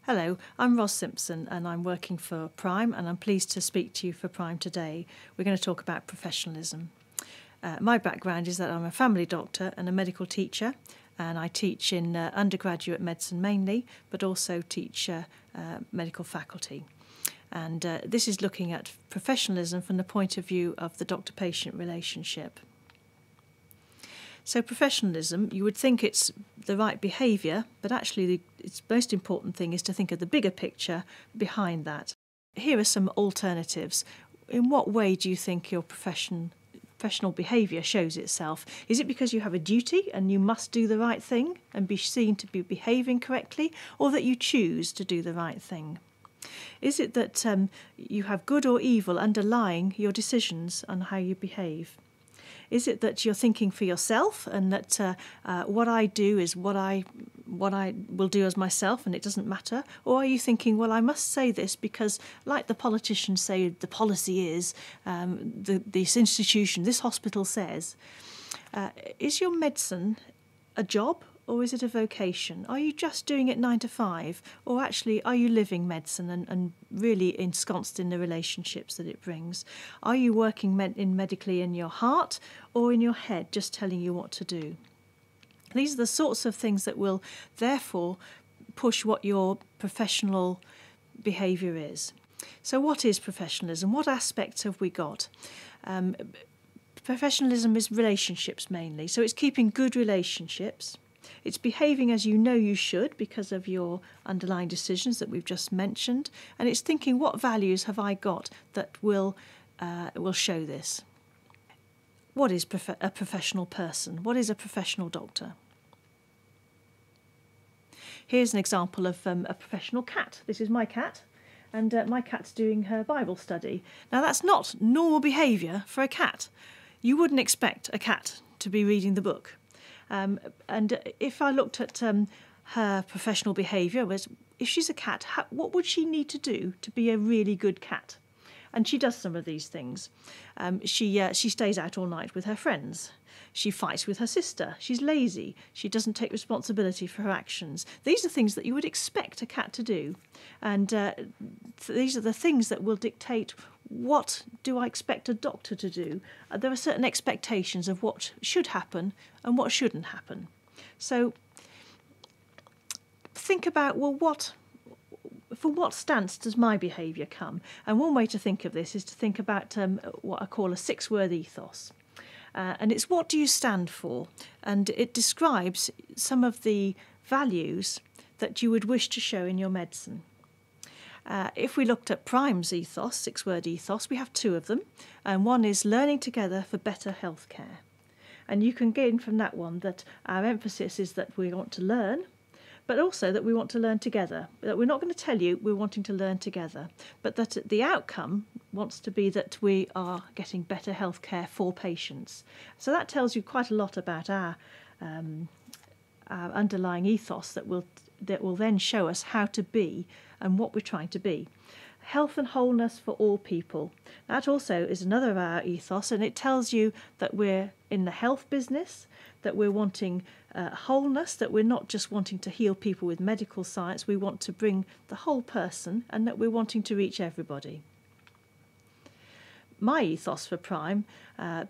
Hello, I'm Ros Simpson and I'm working for Prime, and I'm pleased to speak to you for Prime today. We're going to talk about professionalism. My background is that I'm a family doctor and a medical teacher, and I teach in undergraduate medicine mainly, but also teach medical faculty. And this is looking at professionalism from the point of view of the doctor-patient relationship. So professionalism, you would think it's the right behaviour, but actually its most important thing is to think of the bigger picture behind that. Here are some alternatives. In what way do you think your professional behaviour shows itself? Is it because you have a duty and you must do the right thing and be seen to be behaving correctly, or that you choose to do the right thing? Is it that you have good or evil underlying your decisions on how you behave? Is it that you're thinking for yourself and that what I do is what I will do as myself and it doesn't matter? Or are you thinking, well, I must say this because, like the politicians say, the policy is, this institution, this hospital says. Is your medicine a job or is it a vocation? Are you just doing it 9 to 5? Or actually, are you living medicine and really ensconced in the relationships that it brings? Are you working medically in your heart or in your head, just telling you what to do? These are the sorts of things that will therefore push what your professional behaviour is. So what is professionalism? What aspects have we got? Professionalism is relationships mainly. So it's keeping good relationships. It's behaving as you know you should because of your underlying decisions that we've just mentioned, and it's thinking, what values have I got that will show this? What is a professional person? What is a professional doctor? Here's an example of a professional cat. This is my cat, and my cat's doing her Bible study. Now that's not normal behaviour for a cat. You wouldn't expect a cat to be reading the book. And if I looked at her professional behaviour, if she's a cat, what would she need to do to be a really good cat? And she does some of these things. She stays out all night with her friends. She fights with her sister. She's lazy. She doesn't take responsibility for her actions. These are things that you would expect a cat to do. And these are the things that will dictate, what do I expect a doctor to do? There are certain expectations of what should happen and what shouldn't happen. So think about, well, from what stance does my behaviour come? And one way to think of this is to think about what I call a 6-word ethos. And it's, what do you stand for? And it describes some of the values that you would wish to show in your medicine. If we looked at Prime's ethos, 6-word ethos, we have 2 of them. And one is learning together for better healthcare. And you can gain from that one that our emphasis is that we want to learn, but also that we want to learn together. That we're not going to tell you we're wanting to learn together, but that the outcome wants to be that we are getting better healthcare for patients. So that tells you quite a lot about our underlying ethos that will then show us how to be and what we're trying to be. Health and wholeness for all people. That also is another of our ethos, and it tells you that we're in the health business, that we're wanting wholeness, that we're not just wanting to heal people with medical science, we want to bring the whole person, and that we're wanting to reach everybody. My ethos for Prime,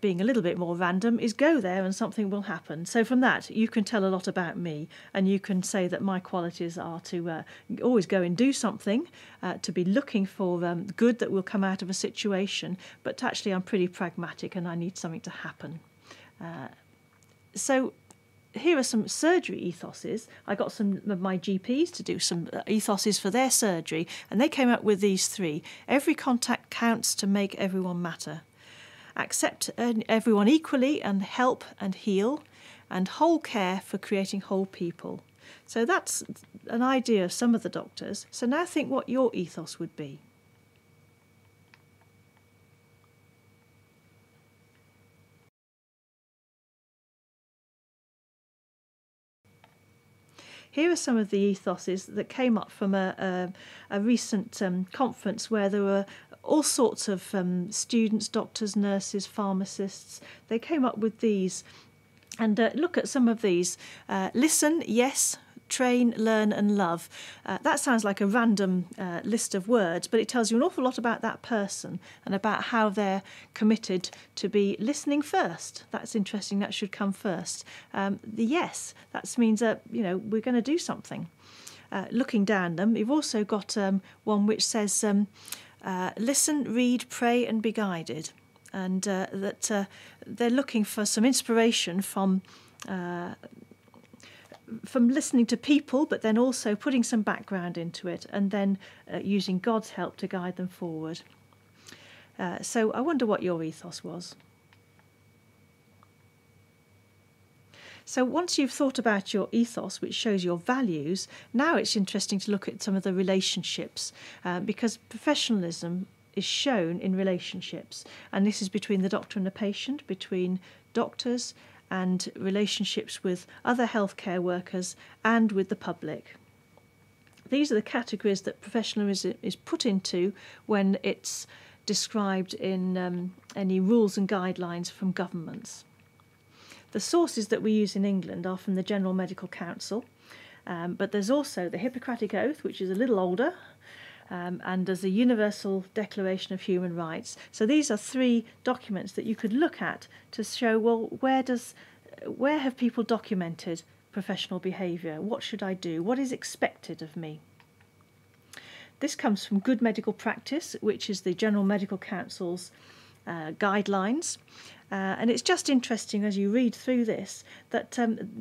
being a little bit more random, is go there and something will happen. So from that, you can tell a lot about me, and you can say that my qualities are to always go and do something, to be looking for good that will come out of a situation, but actually I'm pretty pragmatic and I need something to happen. So here are some surgery ethoses. I got some of my GPs to do some ethoses for their surgery, and they came up with these 3. Every contact counts to make everyone matter. Accept everyone equally and help and heal, and whole care for creating whole people. So that's an idea of some of the doctors. So now think what your ethos would be. Here are some of the ethoses that came up from a recent conference where there were all sorts of students, doctors, nurses, pharmacists. They came up with these. And look at some of these. Listen, yes, train, learn and love. That sounds like a random list of words, but it tells you an awful lot about that person and about how they're committed to be listening first. That's interesting. That should come first. The yes, that means that, we're going to do something. Looking down them, you've also got one which says listen, read, pray and be guided. And that they're looking for some inspiration from listening to people, but then also putting some background into it and then using God's help to guide them forward. So I wonder what your ethos was. So once you've thought about your ethos, which shows your values, now it's interesting to look at some of the relationships, because professionalism is shown in relationships. And this is between the doctor and the patient, between doctors and relationships with other healthcare workers and with the public. These are the categories that professionalism is put into when it's described in any rules and guidelines from governments. The sources that we use in England are from the General Medical Council, but there's also the Hippocratic Oath, which is a little older, and there's the Universal Declaration of Human Rights. So these are 3 documents that you could look at to show, well, where have people documented professional behaviour? What should I do? What is expected of me? This comes from Good Medical Practice, which is the General Medical Council's guidelines. And it's just interesting as you read through this that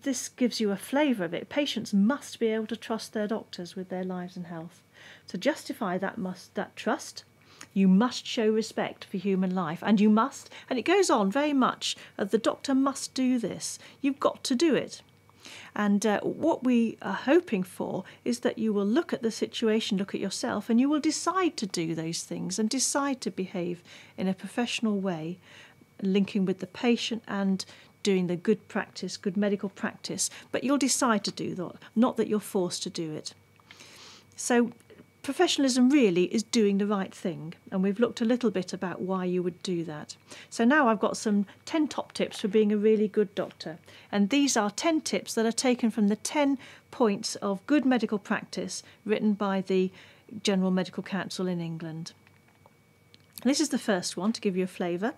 this gives you a flavour of it. Patients must be able to trust their doctors with their lives and health. To justify that trust, you must show respect for human life, and it goes on very much, the doctor must do this. You've got to do it. And what we are hoping for is that you will look at the situation, look at yourself, and you will decide to do those things and decide to behave in a professional way, linking with the patient and doing the good medical practice. But you'll decide to do that, not that you're forced to do it. So professionalism really is doing the right thing, and we've looked a little bit about why you would do that. So now I've got some 10 top tips for being a really good doctor, and these are 10 tips that are taken from the 10 points of good medical practice written by the General Medical Council in England. This is the first one, to give you a flavour.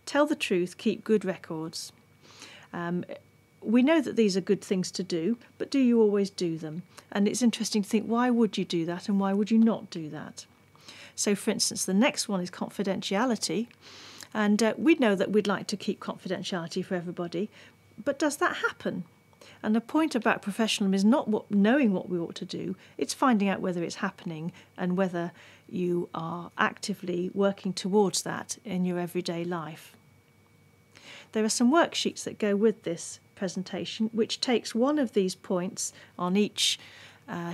Tell the truth, keep good records. We know that these are good things to do, but do you always do them? And it's interesting to think, why would you do that and why would you not do that? So, for instance, the next one is confidentiality. And we know that we'd like to keep confidentiality for everybody, but does that happen? And the point about professionalism is not knowing what we ought to do, it's finding out whether it's happening and whether you are actively working towards that in your everyday life. There are some worksheets that go with this presentation, which takes one of these points on each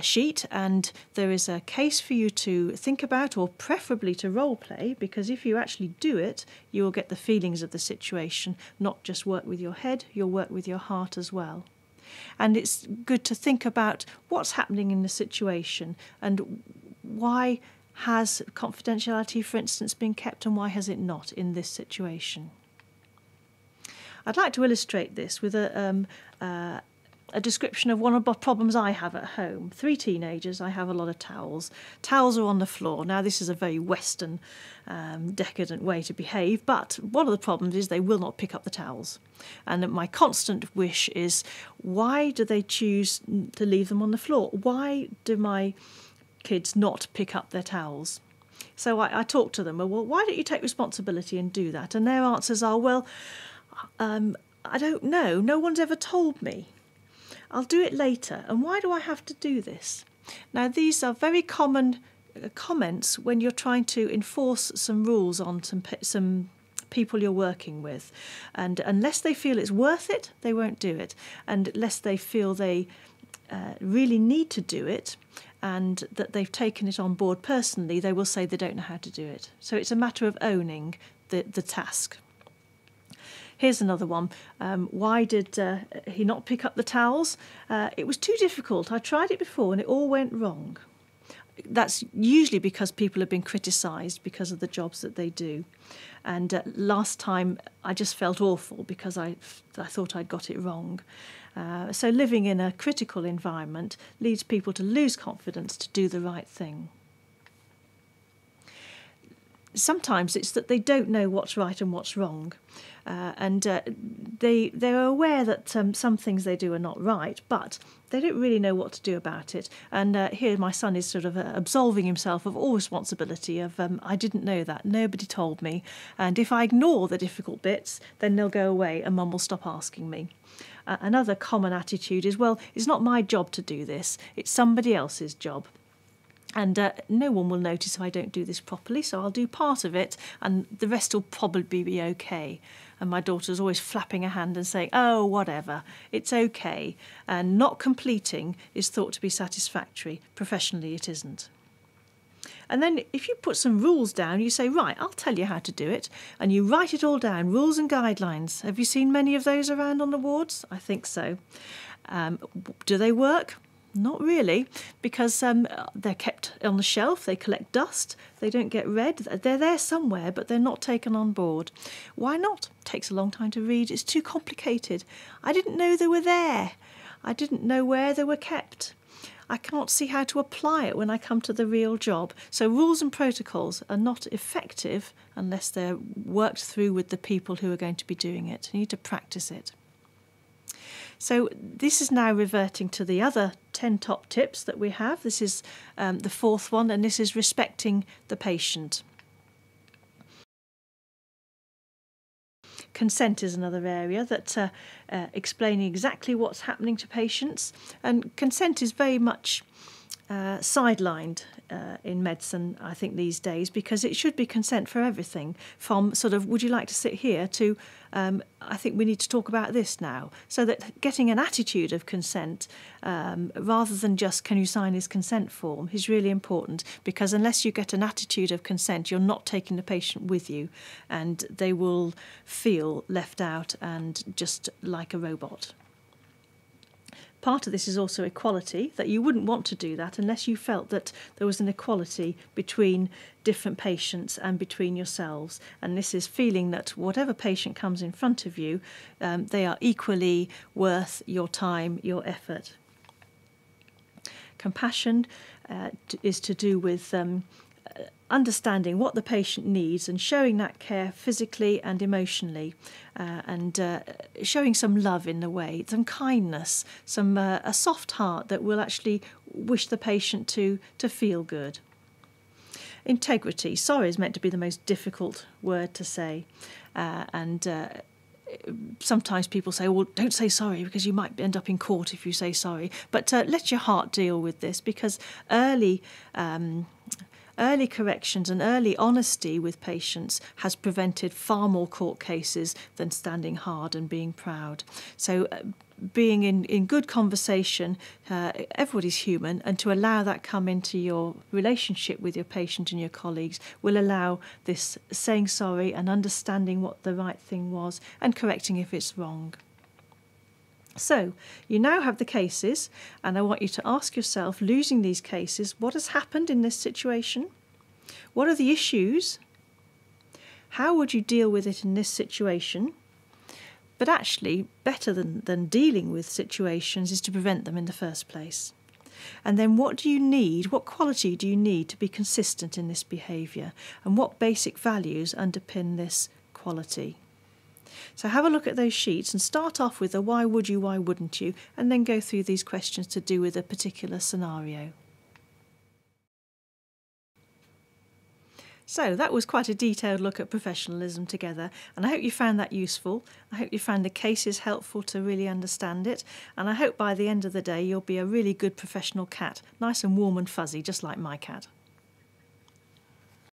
sheet, and there is a case for you to think about, or preferably to role play, because if you actually do it, you will get the feelings of the situation, not just work with your head, you'll work with your heart as well. And it's good to think about what's happening in the situation and why has confidentiality, for instance, been kept and why has it not in this situation. I'd like to illustrate this with a description of one of the problems I have at home. 3 teenagers, I have a lot of towels. Towels are on the floor. Now, this is a very Western, decadent way to behave, but one of the problems is they will not pick up the towels. And my constant wish is, why do they choose to leave them on the floor? Why do my kids not pick up their towels? So I talk to them, well, why don't you take responsibility and do that? And their answers are, well, I don't know. No one's ever told me. I'll do it later. And why do I have to do this? Now, these are very common comments when you're trying to enforce some rules on some people you're working with. And unless they feel it's worth it, they won't do it. And unless they feel they really need to do it and that they've taken it on board personally, they will say they don't know how to do it. So it's a matter of owning the task. Here's another one. Why did he not pick up the towels? It was too difficult. I tried it before and it all went wrong. that's usually because people have been criticised because of the jobs that they do. And last time I just felt awful because I thought I'd got it wrong. So living in a critical environment leads people to lose confidence to do the right thing. Sometimes it's that they don't know what's right and what's wrong. They're aware that some things they do are not right, but they don't really know what to do about it. And here my son is sort of absolving himself of all responsibility of, I didn't know that, nobody told me. And if I ignore the difficult bits, then they'll go away and Mum will stop asking me. Another common attitude is, well, it's not my job to do this, it's somebody else's job. And no one will notice if I don't do this properly, so I'll do part of it and the rest will probably be okay. And my daughter's always flapping her hand and saying, oh, whatever, it's okay. And not completing is thought to be satisfactory. Professionally, it isn't. And then if you put some rules down, you say, right, I'll tell you how to do it. And you write it all down, rules and guidelines. Have you seen many of those around on the wards? I think so. Do they work? Not really, because they're kept on the shelf, they collect dust, they don't get read. They're there somewhere, but they're not taken on board. Why not? It takes a long time to read. It's too complicated. I didn't know they were there. I didn't know where they were kept. I can't see how to apply it when I come to the real job. So rules and protocols are not effective unless they're worked through with the people who are going to be doing it. You need to practice it. So this is now reverting to the other 10 top tips that we have. This is the fourth one, and this is respecting the patient. Consent is another area that explaining exactly what's happening to patients. And consent is very much sidelined in medicine, I think, these days, because it should be consent for everything, from sort of, would you like to sit here, to I think we need to talk about this now. So that getting an attitude of consent rather than just, can you sign this consent form, is really important, because unless you get an attitude of consent, you're not taking the patient with you, and they will feel left out and just like a robot. Part of this is also equality, that you wouldn't want to do that unless you felt that there was an equality between different patients and between yourselves. And this is feeling that whatever patient comes in front of you, they are equally worth your time, your effort. Compassion is to do with understanding what the patient needs and showing that care physically and emotionally, and showing some love in the way, some kindness, some a soft heart that will actually wish the patient to feel good. Integrity. Sorry is meant to be the most difficult word to say, and sometimes people say, well, don't say sorry because you might end up in court if you say sorry. But let your heart deal with this, because early corrections and early honesty with patients has prevented far more court cases than standing hard and being proud. So being in good conversation, everybody's human, and to allow that come into your relationship with your patient and your colleagues will allow this saying sorry and understanding what the right thing was and correcting if it's wrong. So you now have the cases, and I want you to ask yourself, losing these cases, what has happened in this situation? What are the issues? How would you deal with it in this situation? But actually, better than dealing with situations is to prevent them in the first place. And then what do you need, what quality do you need to be consistent in this behaviour? And what basic values underpin this quality? So have a look at those sheets and start off with a why would you, why wouldn't you, and then go through these questions to do with a particular scenario. So that was quite a detailed look at professionalism together, and I hope you found that useful. I hope you found the cases helpful to really understand it, and I hope by the end of the day you'll be a really good professional cat, nice and warm and fuzzy, just like my cat.